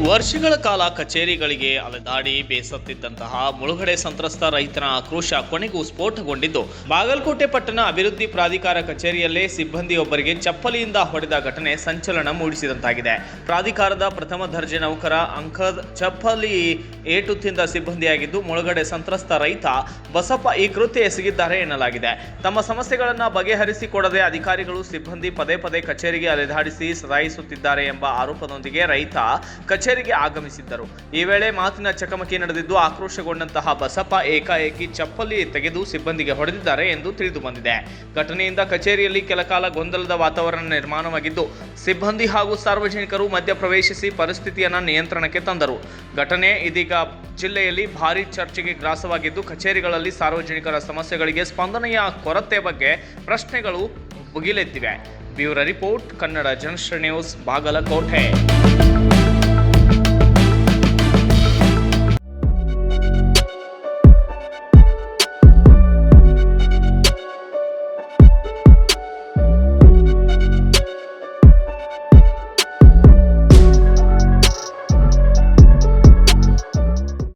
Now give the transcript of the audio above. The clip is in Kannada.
ವರ್ಷಗಳ ಕಾಲ ಕಚೇರಿಗಳಿಗೆ ಅಲೆದಾಡಿ ಬೇಸತ್ತಿದ್ದಂತಹ ಮುಳುಗಡೆ ಸಂತ್ರಸ್ತ ರೈತನ ಆಕ್ರೋಶ ಕೊನೆಗೂ ಸ್ಫೋಟಗೊಂಡಿದ್ದು ಬಾಗಲಕೋಟೆ ಪಟ್ಟಣ ಅಭಿವೃದ್ಧಿ ಪ್ರಾಧಿಕಾರ ಕಚೇರಿಯಲ್ಲೇ ಸಿಬ್ಬಂದಿಯೊಬ್ಬರಿಗೆ ಚಪ್ಪಲಿಯಿಂದ ಹೊಡೆದ ಘಟನೆ ಸಂಚಲನ ಮೂಡಿಸಿದಂತಾಗಿದೆ. ಪ್ರಾಧಿಕಾರದ ಪ್ರಥಮ ದರ್ಜೆ ನೌಕರ ಅಂಕದ್ ಚಪ್ಪಲಿ ಏಟು ತಿಂದ ಸಿಬ್ಬಂದಿಯಾಗಿದ್ದು ಮುಳುಗಡೆ ಸಂತ್ರಸ್ತ ರೈತ ಬಸಪ್ಪ ಈ ಕೃತ್ಯ ಎಸಗಿದ್ದಾರೆ ಎನ್ನಲಾಗಿದೆ. ತಮ್ಮ ಸಮಸ್ಯೆಗಳನ್ನು ಬಗೆಹರಿಸಿಕೊಡದೆ ಅಧಿಕಾರಿಗಳು ಸಿಬ್ಬಂದಿ ಪದೇ ಪದೇ ಕಚೇರಿಗೆ ಅಲೆದಾಡಿಸಿ ಸತಾಯಿಸುತ್ತಿದ್ದಾರೆ ಎಂಬ ಆರೋಪದೊಂದಿಗೆ ರೈತ ಕಚೇರಿಗೆ ಆಗಮಿಸಿದ್ದರು. ಈ ವೇಳೆ ಮಾತಿನ ಚಕಮಕಿ ನಡೆದಿದ್ದು ಆಕ್ರೋಶಗೊಂಡಂತಹ ಬಸಪ್ಪ ಏಕಾಏಕಿ ಚಪ್ಪಲಿ ತೆಗೆದು ಸಿಬ್ಬಂದಿಗೆ ಹೊಡೆದಿದ್ದಾರೆ ಎಂದು ತಿಳಿದು ಬಂದಿದೆ. ಘಟನೆಯಿಂದ ಕಚೇರಿಯಲ್ಲಿ ಕೆಲಕಾಲ ಗೊಂದಲದ ವಾತಾವರಣ ನಿರ್ಮಾಣವಾಗಿದ್ದು ಸಿಬ್ಬಂದಿ ಹಾಗೂ ಸಾರ್ವಜನಿಕರು ಮಧ್ಯಪ್ರವೇಶಿಸಿ ಪರಿಸ್ಥಿತಿಯನ್ನು ನಿಯಂತ್ರಣಕ್ಕೆ ತಂದರು. ಘಟನೆ ಇದೀಗ ಜಿಲ್ಲೆಯಲ್ಲಿ ಭಾರೀ ಚರ್ಚೆಗೆ ಗ್ರಾಸವಾಗಿದ್ದು ಕಚೇರಿಗಳಲ್ಲಿ ಸಾರ್ವಜನಿಕರ ಸಮಸ್ಯೆಗಳಿಗೆ ಸ್ಪಂದನೆಯ ಕೊರತೆ ಬಗ್ಗೆ ಪ್ರಶ್ನೆಗಳು ಭುಗಿಲೆದ್ದಿವೆ. Bureau report, Kannada Janashree news, Bagalkot.